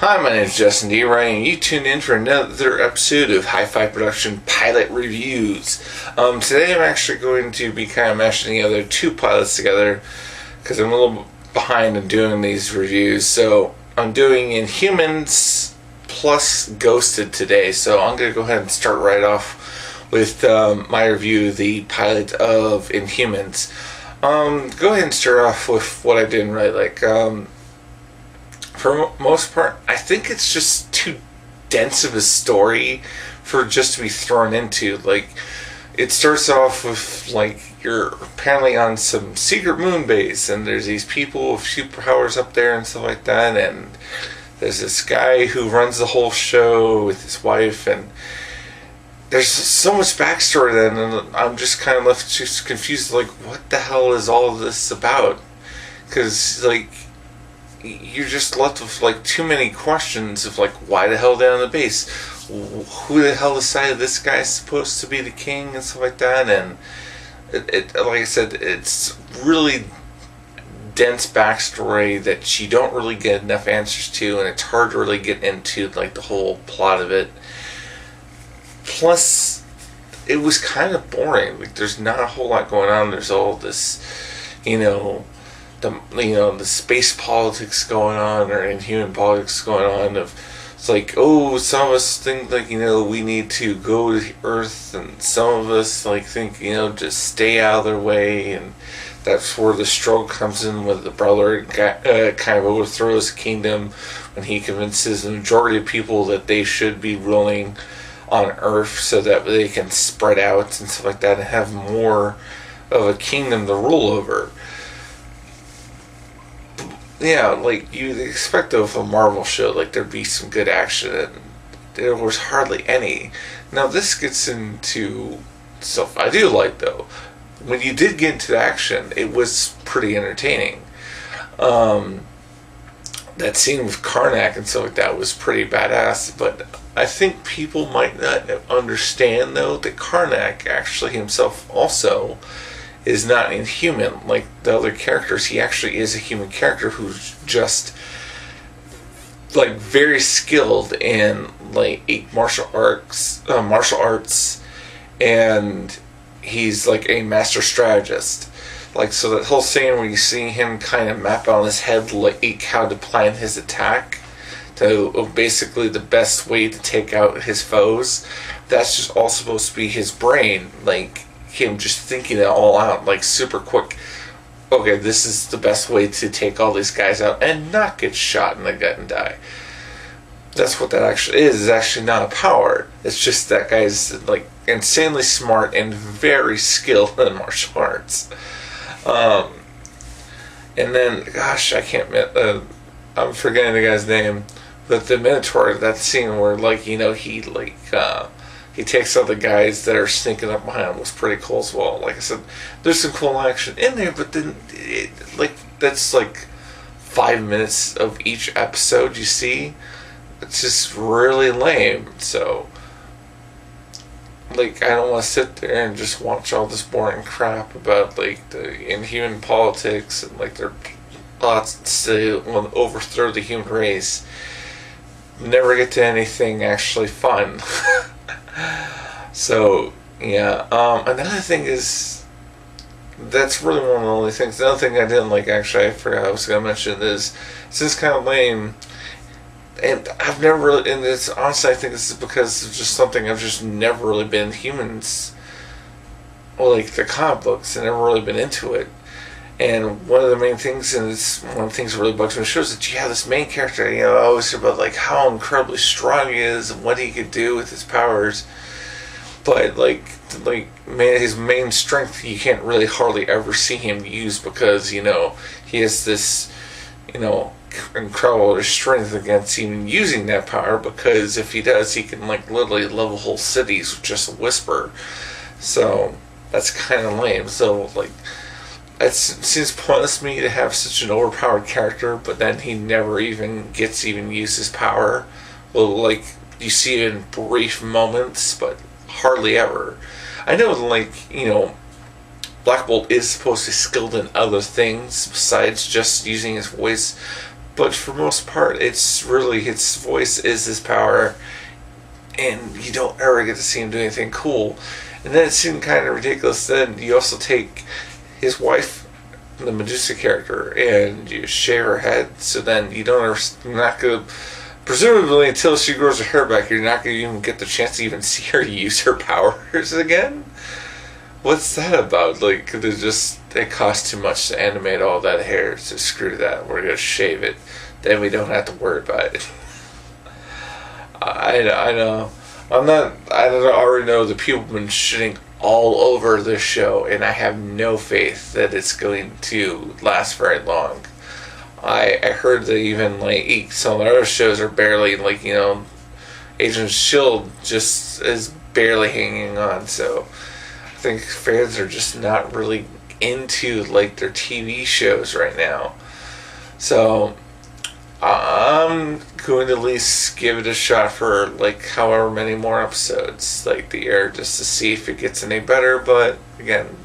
Hi, my name is Justin DeRoy, and you tuned in for another episode of Hi-Fi Production Pilot Reviews. Today I'm actually going to be kind of mashing together two pilots together because I'm a little behind in doing these reviews. So I'm doing Inhumans plus Ghosted today. So I'm going to go ahead and start right off with my review, the pilot of Inhumans. Go ahead and start off with what I didn't really like. For most part, I think it's just too dense of a story for just to be thrown into. Like, it starts off with, like, you're apparently on some secret moon base, and there's these people with superpowers up there and stuff like that, and there's this guy who runs the whole show with his wife, and there's so much backstory then, and I'm just kind of left just confused, like, what the hell is all of this about? Because, like, you're just left with like too many questions of like, why the hell they're on the base, who the hell decided this guy's supposed to be the king and stuff like that. And it like I said, it's really dense backstory that you don't really get enough answers to, and it's hard to really get into like the whole plot of it. Plus, it was kind of boring. Like, there's not a whole lot going on. There's all this, the space politics going on, or inhuman politics going on. It's like, oh, some of us think like, we need to go to Earth, and some of us like think, just stay out of their way, and that's where the struggle comes in with the brother kind of overthrows the kingdom when he convinces the majority of people that they should be ruling on Earth so that they can spread out and stuff like that and have more of a kingdom to rule over. Yeah, like you'd expect of a Marvel show, like there'd be some good action, and there was hardly any. Now this gets into stuff I do like though. When you did get into the action, it was pretty entertaining. That scene with Karnak and stuff like that was pretty badass, but I think people might not understand though that Karnak actually himself also is not inhuman like the other characters. He actually is a human character who's just like very skilled in like martial arts, and he's like a master strategist. Like, so that whole scene where you see him kind of map out on his head like how to plan his attack to basically the best way to take out his foes, that's just all supposed to be his brain, like him just thinking it all out, like super quick. Okay, this is the best way to take all these guys out and not get shot in the gut and die. That's what that actually is. It's actually not a power. It's just that guy's like insanely smart and very skilled in martial arts. And then, gosh, I can't. I'm forgetting the guy's name, but the Minotaur. That scene where he takes out the guys that are sneaking up behind him was pretty cool as well. Like I said, there's some cool action in there, but then, that's like 5 minutes of each episode you see. It's just really lame. So, like, I don't want to sit there and just watch all this boring crap about, like, the inhuman politics and, like, their plots to overthrow the human race. Never get to anything actually fun. So, yeah. Another thing is, that's really one of the only things. Another thing I didn't like, actually, I forgot I was going to mention, is since kind of lame, and I've never really, and it's honestly, I think this is because it's just something I've just never really been humans, or like the comic books, and never really been into it. And one of the main things, and it's one of the things that really bugs me, shows that you have this main character, I always hear about like how incredibly strong he is and what he could do with his powers. But his main strength, you can't really hardly ever see him use because, he has this, incredible strength against even using that power, because if he does, he can like literally level whole cities with just a whisper. So that's kind of lame. So like, it seems pointless to me to have such an overpowered character, but then he never even gets use his power. Well, like, you see it in brief moments, but hardly ever. I know, like, Black Bolt is supposed to be skilled in other things besides just using his voice, but for most part, it's really his voice is his power, and you don't ever get to see him do anything cool. And then it seemed kind of ridiculous. Then you also take his wife, the Medusa character, and you shave her head, so then you're not going to, presumably until she grows her hair back, you're not going to even get the chance to even see her use her powers again. What's that about? Like, it costs too much to animate all that hair, so screw that. We're going to shave it. Then we don't have to worry about it. I know. I already know the people have been shitting all over this show, and I have no faith that it's going to last very long. I heard that even, like, some of the other shows are barely, like, Agents of S.H.I.E.L.D. just is barely hanging on, so I think fans are just not really into, like, their TV shows right now. So I'm going to at least give it a shot for, like, however many more episodes, like, the air, just to see if it gets any better, but again,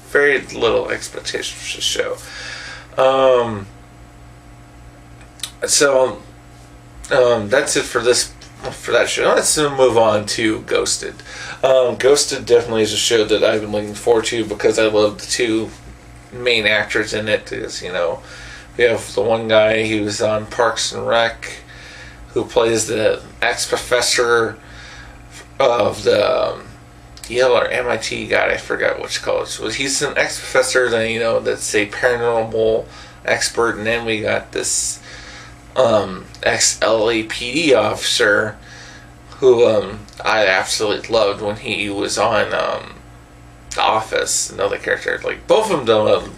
very little expectations for the show. So that's it for that show. Let's move on to Ghosted. Ghosted definitely is a show that I've been looking forward to because I love the two main actors in it. Because, we have the one guy who was on Parks and Rec, who plays the ex-professor of the Yale or MIT guy. I forgot which college. He's an ex-professor, then, that's a paranormal expert, and then we got this ex-LAPD officer who I absolutely loved when he was on The Office, another character. Like, both of them done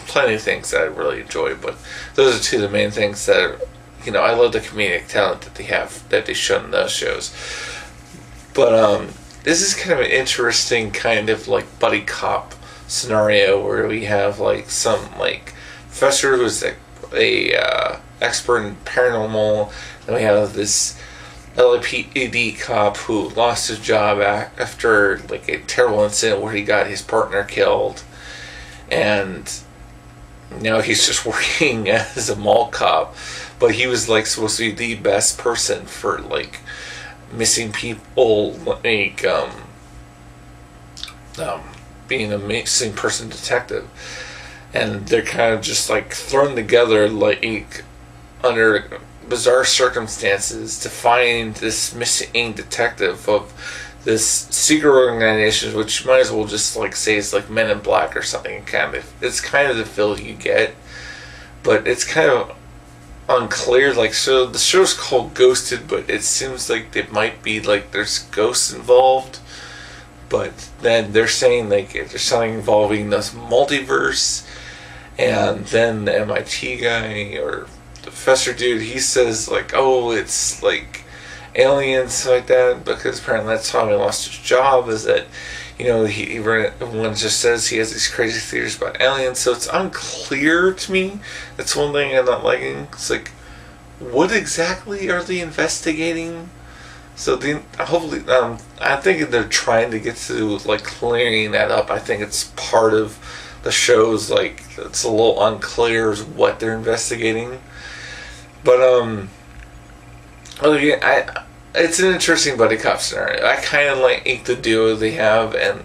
plenty of things that I really enjoy, but those are two of the main things that I love the comedic talent that they have, that they show in those shows. But this is kind of an interesting kind of like buddy cop scenario where we have like some like professor who's a expert in paranormal, and we have this LAPD cop who lost his job after like a terrible incident where he got his partner killed, and now he's just working as a mall cop, but he was like supposed to be the best person for like missing people, like being a missing person detective, and they're kind of just like thrown together like under bizarre circumstances to find this missing detective of this secret organization, which might as well just like say it's like Men in Black or something. It's kind of the feel you get, but it's kind of unclear. Like, so the show's called Ghosted, but it seems like it might be like there's ghosts involved, but then they're saying like there's something involving this multiverse, and then the MIT guy or the professor dude, he says like, oh, it's like aliens like that, because apparently that's how he lost his job, is that everyone just says he has these crazy theories about aliens. So it's unclear to me. That's one thing I'm not liking. It's like, what exactly are they investigating? So hopefully I think they're trying to get to like clearing that up. I think it's part of the show's like, it's a little unclear as what they're investigating, but again, it's an interesting buddy cop scenario. I kind of like the duo they have, and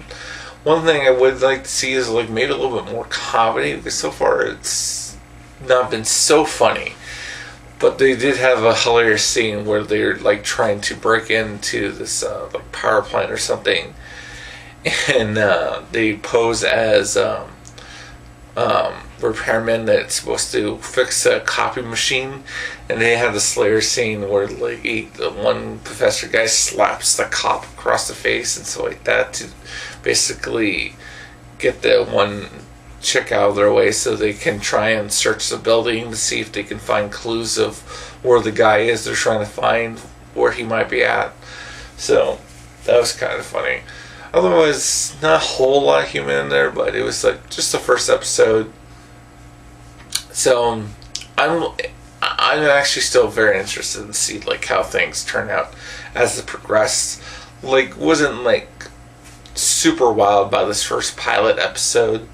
one thing I would like to see is like maybe a little bit more comedy, because so far it's not been so funny. But they did have a hilarious scene where they're like trying to break into this like power plant or something, and they pose as repairmen that's supposed to fix a copy machine, and they have the Slayer scene where like the one professor guy slaps the cop across the face and so like that to basically get the one chick out of their way so they can try and search the building to see if they can find clues of where the guy is they're trying to find, where he might be at. So that was kind of funny. Otherwise, not a whole lot of humor in there, but it was like just the first episode. So I'm actually still very interested to see like how things turn out as it progressed. Like, wasn't like super wild by this first pilot episode,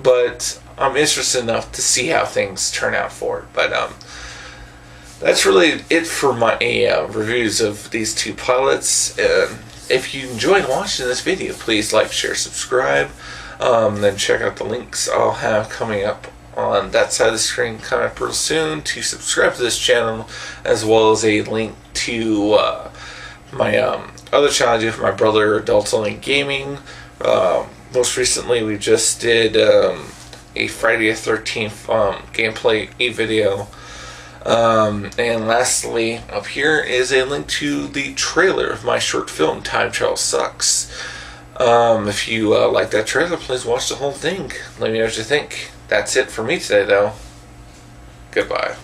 but I'm interested enough to see how things turn out for it. But that's really it for my reviews of these two pilots. If you enjoyed watching this video, please like, share, subscribe. Then check out the links I'll have coming up on that side of the screen coming up real soon to subscribe to this channel, as well as a link to my other channel I do for my brother, Adults Only Gaming. Most recently, we just did a Friday the 13th gameplay video. And lastly, up here is a link to the trailer of my short film, Time Travel Sucks. If you like that trailer, please watch the whole thing. Let me know what you think. That's it for me today, though. Goodbye.